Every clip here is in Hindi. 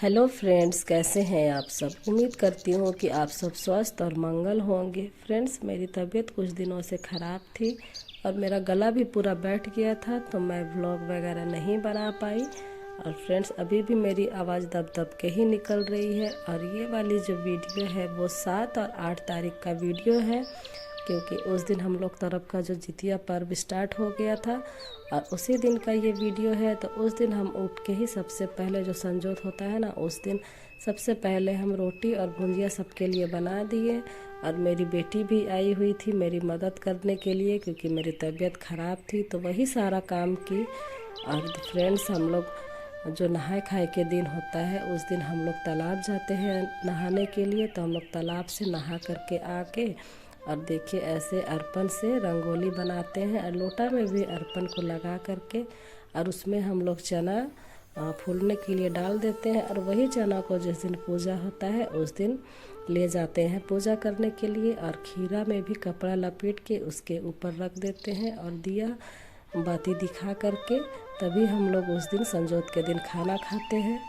हेलो फ्रेंड्स, कैसे हैं आप सब। उम्मीद करती हूँ कि आप सब स्वस्थ और मंगल होंगे। फ्रेंड्स, मेरी तबीयत कुछ दिनों से ख़राब थी और मेरा गला भी पूरा बैठ गया था, तो मैं व्लॉग वगैरह नहीं बना पाई। और फ्रेंड्स, अभी भी मेरी आवाज़ दब दब के ही निकल रही है। और ये वाली जो वीडियो है वो 7 और 8 तारीख का वीडियो है, क्योंकि उस दिन हम लोग तरफ का जो जितिया पर्व स्टार्ट हो गया था और उसी दिन का ये वीडियो है। तो उस दिन हम उठ के ही सबसे पहले जो संजोत होता है ना, उस दिन सबसे पहले हम रोटी और भुंजिया सबके लिए बना दिए। और मेरी बेटी भी आई हुई थी मेरी मदद करने के लिए, क्योंकि मेरी तबीयत ख़राब थी, तो वही सारा काम की। और फ्रेंड्स, हम लोग जो नहाए खाए के दिन होता है उस दिन हम लोग तालाब जाते हैं नहाने के लिए। तो हम लोग तालाब से नहा करके आके और देखिए ऐसे अर्पण से रंगोली बनाते हैं और लोटा में भी अर्पण को लगा करके और उसमें हम लोग चना फूलने के लिए डाल देते हैं। और वही चना को जिस दिन पूजा होता है उस दिन ले जाते हैं पूजा करने के लिए। और खीरा में भी कपड़ा लपेट के उसके ऊपर रख देते हैं और दिया बाती दिखा करके तभी हम लोग उस दिन संजोत के दिन खाना खाते हैं।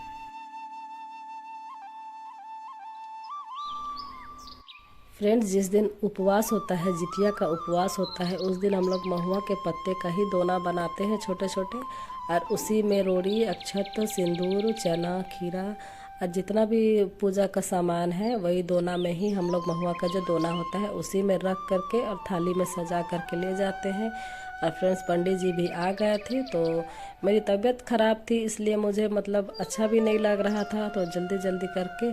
फ्रेंड्स, जिस दिन उपवास होता है, जितिया का उपवास होता है, उस दिन हम लोग महुआ के पत्ते का ही दोना बनाते हैं छोटे छोटे। और उसी में रोड़ी, अक्षत, सिंदूर, चना, खीरा और जितना भी पूजा का सामान है वही दोना में ही हम लोग महुआ का जो दोना होता है उसी में रख करके और थाली में सजा करके ले जाते हैं। और फ्रेंड्स, पंडित जी भी आ गए थे, तो मेरी तबीयत ख़राब थी इसलिए मुझे अच्छा भी नहीं लग रहा था, तो जल्दी जल्दी करके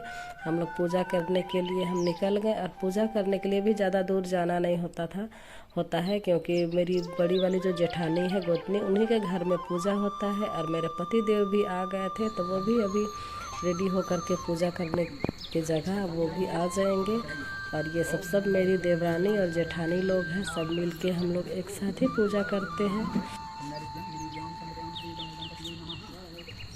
हम लोग पूजा करने के लिए हम निकल गए। और पूजा करने के लिए भी ज़्यादा दूर जाना नहीं होता है, क्योंकि मेरी बड़ी वाली जो जेठानी है गोतनी, उन्हीं के घर में पूजा होता है। और मेरे पति देव भी आ गए थे, तो वो भी अभी रेडी होकर के पूजा करने की जगह वो भी आ जाएंगे। और ये सब मेरी देवरानी और जेठानी लोग हैं, सब मिलके हम लोग एक साथ ही पूजा करते हैं।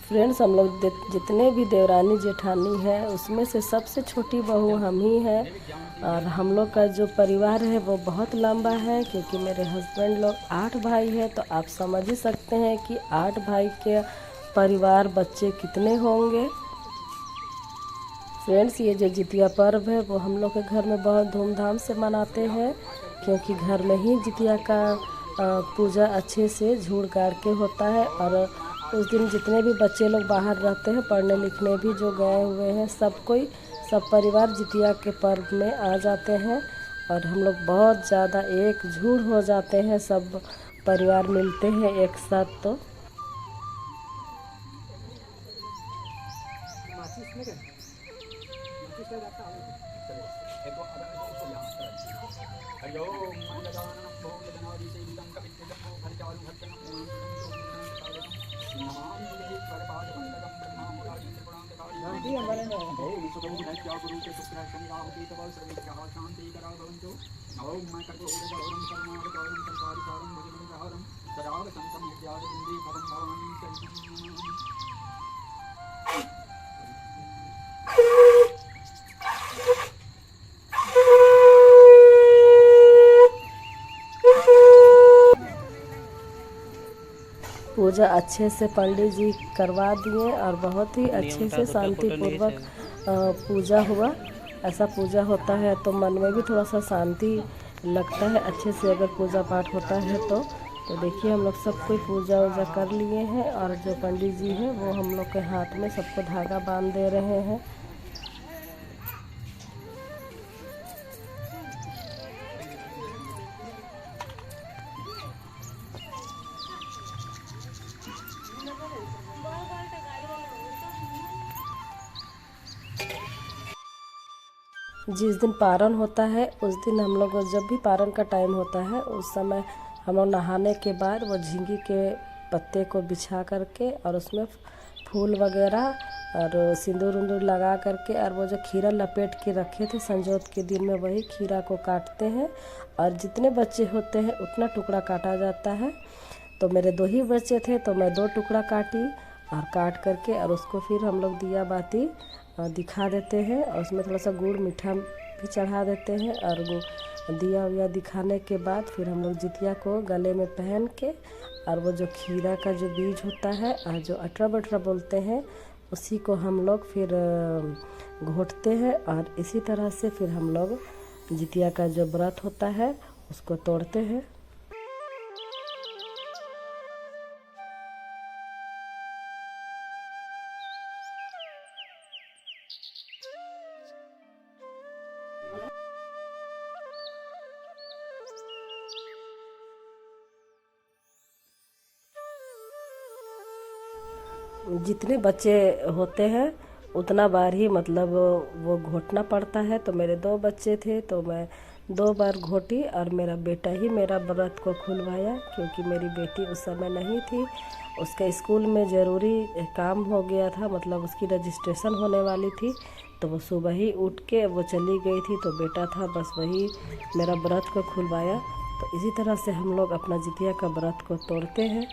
फ्रेंड्स, हम लोग जितने भी देवरानी जेठानी है उसमें से सबसे छोटी बहू हम ही हैं। और हम लोग का जो परिवार है वो बहुत लंबा है, क्योंकि मेरे हस्बैंड लोग 8 भाई हैं, तो आप समझ ही सकते हैं कि 8 भाई के परिवार बच्चे कितने होंगे। फ्रेंड्स, ये जो जितिया पर्व है वो हम लोग के घर में बहुत धूमधाम से मनाते हैं, क्योंकि घर में ही जितिया का पूजा अच्छे से झूड़ गाड़ के होता है। और उस दिन जितने भी बच्चे लोग बाहर रहते हैं, पढ़ने लिखने भी जो गए हुए हैं, सब परिवार जितिया के पर्व में आ जाते हैं। और हम लोग बहुत ज़्यादा एकजुट हो जाते हैं, सब परिवार मिलते हैं एक साथ। तो पूजा अच्छे से पंडित जी करवा दिए और बहुत ही अच्छे से शांतिपूर्वक पूजा हुआ। ऐसा पूजा होता है तो मन में भी थोड़ा सा शांति लगता है, अच्छे से अगर पूजा पाठ होता है तो देखिए हम लोग सब कोई पूजा वूजा कर लिए हैं। और जो पंडित जी हैं वो हम लोग के हाथ में सबको धागा बांध दे रहे हैं। जिस दिन पारण होता है उस दिन हम लोग, जब भी पारण का टाइम होता है उस समय हम लोग नहाने के बाद वो झींगी के पत्ते को बिछा करके और उसमें फूल वगैरह और सिंदूर उंदूर लगा करके और वो जो खीरा लपेट के रखे थे संजोत के दिन में, वही खीरा को काटते हैं। और जितने बच्चे होते हैं उतना टुकड़ा काटा जाता है। तो मेरे 2 ही बच्चे थे, तो मैं 2 टुकड़ा काटी और काट करके और उसको फिर हम लोग दिया बाती दिखा देते हैं। और उसमें थोड़ा सा गुड़ मीठा भी चढ़ा देते हैं। और दिया विया दिखाने के बाद फिर हम लोग जितिया को गले में पहन के और वो जो खीरा का जो बीज होता है और जो अटरा बटरा बोलते हैं उसी को हम लोग फिर घोटते हैं और इसी तरह से फिर हम लोग जितिया का जो व्रत होता है उसको तोड़ते हैं। जितने बच्चे होते हैं उतना बार ही मतलब वो घोटना पड़ता है। तो मेरे 2 बच्चे थे तो मैं 2 बार घोटी और मेरा बेटा ही मेरा व्रत को खुलवाया, क्योंकि मेरी बेटी उस समय नहीं थी। उसके स्कूल में ज़रूरी काम हो गया था, मतलब उसकी रजिस्ट्रेशन होने वाली थी, तो वो सुबह ही उठ के वो चली गई थी। तो बेटा था, बस वही मेरा व्रत को खुलवाया। तो इसी तरह से हम लोग अपना जितिया का व्रत को तोड़ते हैं।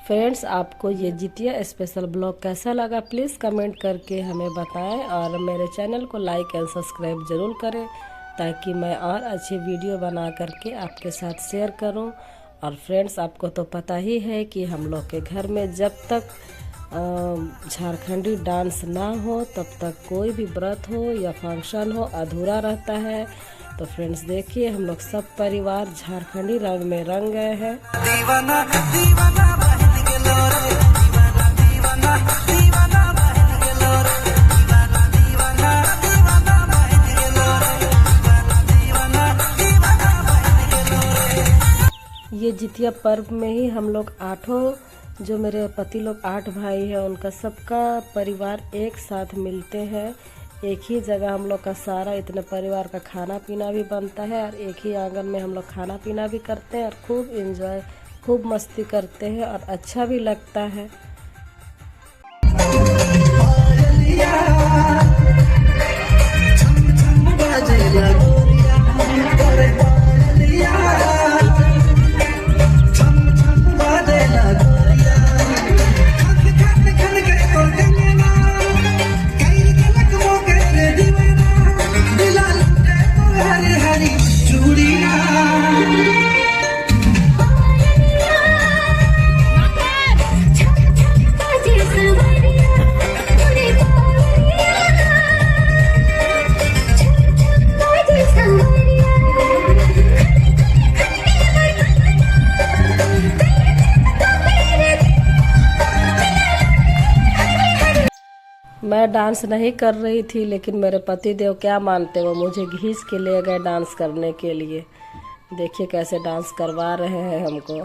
फ्रेंड्स, आपको ये जितिया स्पेशल ब्लॉग कैसा लगा प्लीज़ कमेंट करके हमें बताएं और मेरे चैनल को लाइक एंड सब्सक्राइब ज़रूर करें, ताकि मैं और अच्छी वीडियो बना करके आपके साथ शेयर करूं। और फ्रेंड्स, आपको तो पता ही है कि हम लोग के घर में जब तक झारखंडी डांस ना हो तब तक कोई भी व्रत हो या फंक्शन हो अधूरा रहता है। तो फ्रेंड्स देखिए, हम लोग सब परिवार झारखंडी रंग में रंग गए हैं। दीवाना दीवाना ये जितिया पर्व में ही हम लोग 8 जो मेरे पति लोग 8 भाई हैं, उनका सबका परिवार एक साथ मिलते हैं। एक ही जगह हम लोग का सारा इतने परिवार का खाना पीना भी बनता है और एक ही आंगन में हम लोग खाना पीना भी करते हैं और खूब एंजॉय, खूब मस्ती करते हैं और अच्छा भी लगता है। मैं डांस नहीं कर रही थी, लेकिन मेरे पति देव क्या मानते, वो मुझे घींच के ले गए डांस करने के लिए। देखिए कैसे डांस करवा रहे हैं हमको।